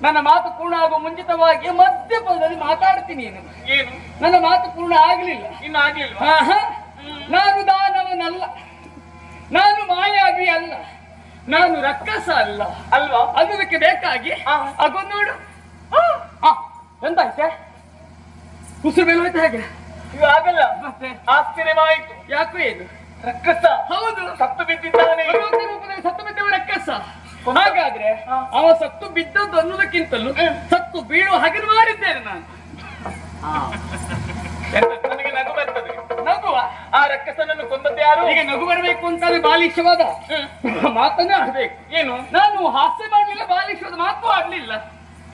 ನನ್ನ ಮಾತು ಪೂರ್ಣ ಆಗುವ ಮುಂಚಿತವಾಗಿ ಮಧ್ಯಪದದಲ್ಲಿ ಮಾತಾಡ್ತೀನಿ. ಏನು ನನ್ನ ಮಾತು ಪೂರ್ಣ ಆಗಲಿಲ್ಲ, ಇನ್ನು ಆಗ್ಲಿಲ್ಲ. ನಾನು ದಾನವನಲ್ಲ, ನಾನು ಮಾಯಾವಿ ಅಲ್ಲ, ನಾನು ರಕ್ಕಸ ಅಲ್ಲ ಅಲ್ವಾ? ಅದಕ್ಕೆ ಬೇಕಾಗಿ ಆಗೊಂದು ನೋಡು. ಎಂತಾಯ್ತೆ? ಉಸಿರು ಮೇಲೆ ಹೋಯ್ತು ಹೇಗೆ? ಇದು ಆಗಲ್ಲ. ಮತ್ತೆ ಆಶ್ಚರ್ಯವಾಯಿತು. ಯಾಕೋ ಏನು? ರಕ್ಕಸ ಹೌದು, ಸತ್ತು ಬಿದ್ದಿದ್ದಾನೆ. ರೂಪದಲ್ಲಿ ಸತ್ತು ಬಿದ್ದವ ರಕ್ಕಸ. ಹಾಗಾದ್ರೆ ಅವ ಸತ್ತು ಬಿದ್ದದ್ದು ಅನ್ನೋದಕ್ಕಿಂತಲೂ ಸತ್ತು ಬೀಳುವ ಹಾಗೆ ಮಾಡಿದ್ದೇನೆ ನಾನು. ನನಗೆ ನಗು ಬರ್ತದೆ. ನಗುವ? ಆ ರಕ್ಕಸನನ್ನು ಕೊಂದದ್ದು ಯಾರು? ಈಗ ನಗು ಬರಬೇಕು ಅಂತಾದ್ರೆ ಬಾಲಿಶವಾದ ಮಾತನ್ನೇ ಆಡ್ಬೇಕು. ಏನು? ನಾನು ಹಾಸ್ಯ ಮಾಡ್ಲಿಲ್ಲ, ಬಾಲಿಶವಾದ ಮಾತು ಆಡ್ಲಿಲ್ಲ.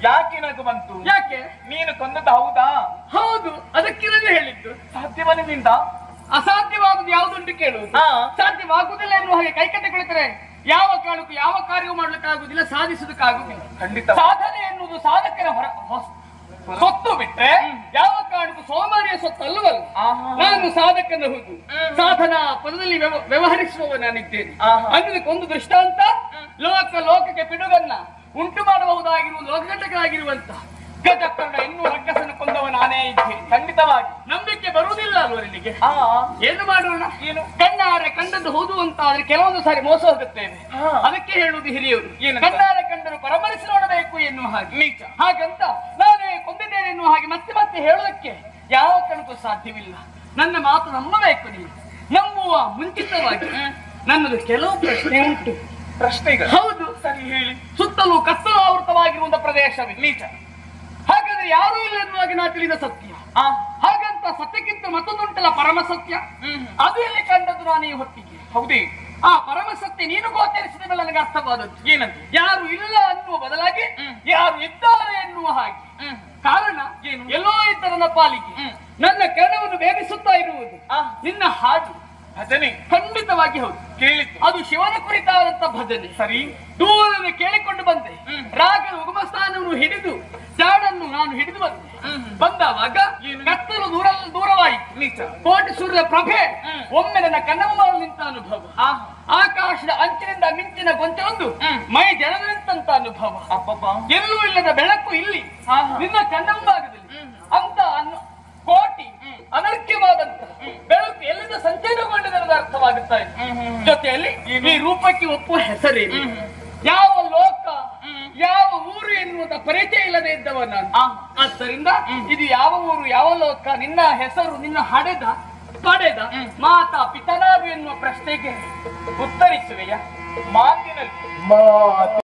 ಯಾಕೆ ನಗು ಬಂತು? ಯಾಕೆ? ನೀನು ಕೊಂದದ್ದು ಹೌದಾ? ಹೌದು, ಅದಕ್ಕೆ ನಾನು ಹೇಳಿದ್ದು. ಸಾಧ್ಯವನಿಂದ ಅಸಾಧ್ಯವಾಗುದು ಯಾವುದುಂಟು ಕೇಳುವುದು. ಸಾಧ್ಯವಾಗುವುದಿಲ್ಲ ಎನ್ನುವ ಹಾಗೆ ಕೈಕಟ್ಟೆ ಕುಳಿತರೆ ಯಾವ ಕಾರಣಕ್ಕೂ ಯಾವ ಕಾರ್ಯವು ಮಾಡ್ಲಿಕ್ಕಾಗುದಿಲ್ಲ, ಸಾಧಿಸುವುದಕ್ಕಾಗುದಿಲ್ಲ. ಖಂಡಿತ. ಸಾಧನೆ ಎನ್ನುವುದು ಸಾಧಕರ ಸೊತ್ತು ಬಿಟ್ರೆ ಯಾವ ಕಾರಣಕ್ಕೂ ಸೋಮಾರಿಯ ಸೊತ್ತು ಅಲ್ಲವಲ್ಲ. ನಾನು ಸಾಧಕನ ಹೌದು, ಸಾಧನಾ ಪದದಲ್ಲಿ ವ್ಯವಹರಿಸುವವ ನಾನಿದ್ದೇನೆ ಅನ್ನೋದಕ್ಕೆ ಒಂದು ದೃಷ್ಟಾಂತ. ಲೋಕಕ್ಕೆ ಪಿಡುಗನ್ನ ಉಂಟು ಮಾಡಬಹುದಾಗಿರುವ ಲೋಕಘಟಕರಾಗಿರುವಂತ ಗಜಕರ್ಣ ಇನ್ನೂ ರಕ್ಕಸನ್ನು ಕೊಂದವ ನಾನೇ ಇದ್ದೇನೆ. ಖಂಡಿತವಾಗಿ ನಂಬಿಕೆ ಬರುವುದಿಲ್ಲ ಅಲ್ವರಿಗೆ. ಏನು ಮಾಡೋಣ? ಏನು? ಕಣ್ಣಾರೆ ಕಂಡದ್ದು ಹೌದು ಅಂತ ಆದ್ರೆ ಕೆಲವೊಂದು ಸಾರಿ ಮೋಸ ಹೋಗುತ್ತೇವೆ. ಅದಕ್ಕೆ ಹೇಳುವುದು ಹಿರಿಯವರು, ಕಣ್ಣಾರೆ ಕಂಡರು ಪರಮರಿಸಿ ನೋಡಬೇಕು ಎನ್ನುವ ಹಾಗೆ. ನಿಜ. ಹಾಗಂತ ನಾನೇ ಕೊಂದಿದ್ದೇನೆ ಎನ್ನುವ ಹಾಗೆ ಮತ್ತೆ ಮತ್ತೆ ಹೇಳೋದಕ್ಕೆ ಯಾವ ಕಾರಣಕ್ಕೂ ಸಾಧ್ಯವಿಲ್ಲ. ನನ್ನ ಮಾತು ನಂಬಬೇಕು ನೀವು. ನಂಬುವ ಮುಂಚಿತವಾಗಿ ನನ್ನದು ಕೆಲವು ಪ್ರಶ್ನೆ ಉಂಟು. ಪ್ರಶ್ನೆಗಳು? ಹೌದು. ಸರಿ ಹೇಳಿ. ಸುತ್ತಲೂ ಕತ್ತಲಾವೃತವಾಗಿರುವಂತ ಪ್ರದೇಶವಿದೆ. ನಿಜ. ಹಾಗಾದ್ರೆ ಯಾರೂ ಇಲ್ಲ ಎನ್ನುವಾಗ ನಾ ತಿಳಿದ ಸತ್ಯ. ಹಾಗಂತ ಸತ್ಯಕ್ಕಿಂತ ಮತ್ತೊಂದುಂಟಲ್ಲ ಪರಮ ಸತ್ಯ. ಅದು ಎಲ್ಲಿ ಕಂಡದ್ದು ನಾನು ಈ ಹೊತ್ತಿಗೆ. ಹೌದೇ? ಆ ಪರಮ ಸತ್ಯ ನೀನು ಗೋಚರಿಸಿದ ಮೇಲೆ ನನಗೆ ಅರ್ಥವಾದದ್ದು. ಏನಂತ? ಯಾರು ಇಲ್ಲ ಅನ್ನುವ ಬದಲಾಗಿ ಯಾರು ಇದ್ದಾರೆ ಎನ್ನುವ ಹಾಗೆ. ಕಾರಣ ಏನು? ಎಲ್ಲೋ ಇದ್ದ ನನ್ನ ಪಾಲಿಗೆ ನನ್ನ ಕರ್ಣವನ್ನು ಬೇರಿಸುತ್ತಾ ಇರುವುದು ನಿನ್ನ ಹಾಡು. ಭಜನೆ? ಖಂಡಿತವಾಗಿ ಹೌದು, ಕೇಳಿತ್ತು. ಅದು ಶಿವನ ಕುರಿತಾದಂತ ಭಜನೆ. ಸರಿ. ದೂರವೇ ಕೇಳಿಕೊಂಡು ಬಂದೆ. ರಾಗದ ಉಗಮ ಸ್ಥಾನವನ್ನು ಹಿಡಿದು ಜಾಡನ್ನು ನಾನು ಹಿಡಿದು ಬಂದೆ. ಬಂದವಾಗ ಕತ್ತಲು ದೂರವಾಯಿತು. ನಿಜ. ಕೋಟಿ ಸೂರ್ಯ ಪ್ರಭೆ ಒಮ್ಮೆ ನನ್ನ ಕಣ್ಣಮ್ಮ ನಿಂತ ಅನುಭವ. ಆಕಾಶದ ಅಂಚಿನಿಂದ ಮಿಂಚಿನ ಗೊಂಚಲೊಂದು ಮೈ ಜಲದ ನಿಂತಂತ ಅನುಭವ. ಅಪ್ಪಪ್ಪ, ಎಲ್ಲೂ ಇಲ್ಲದ ಬೆಳಕು ಇಲ್ಲಿ ನಿನ್ನ ಕಣ್ಣಂಬಾಗದಲ್ಲಿ ಅಂತ ಕೋಟಿ ಅನರ್ಘ್ಯವಾದಂತ ಬೆಳಕು ಎಲ್ಲಿಂದ ಸಂಚಯನಗೊಂಡಿದೆ ಅನ್ನೋದು ಅರ್ಥವಾಗುತ್ತಾ ಇದೆ. ಜೊತೆಯಲ್ಲಿ ಈ ರೂಪಕ್ಕೆ ಒಪ್ಪುವ ಹೆಸರೇನು, ಯಾವ ಲೋಕ, ಯಾವ ಊರು ಎನ್ನುವುದ ಪರಿಚಯ ಇಲ್ಲದೆ ಇದ್ದವ ನಾನು. ಆದ್ದರಿಂದ ಇದು ಯಾವ ಊರು, ಯಾವ ಲೋಕ, ನಿನ್ನ ಹೆಸರು, ನಿನ್ನ ಪಡೆದ ಮಾತಾ ಪಿತನಾರು ಎನ್ನುವ ಪ್ರಶ್ನೆಗೆ ಉತ್ತರಿಸುವೆಯಾ? ಮಾತಿನಲ್ಲಿ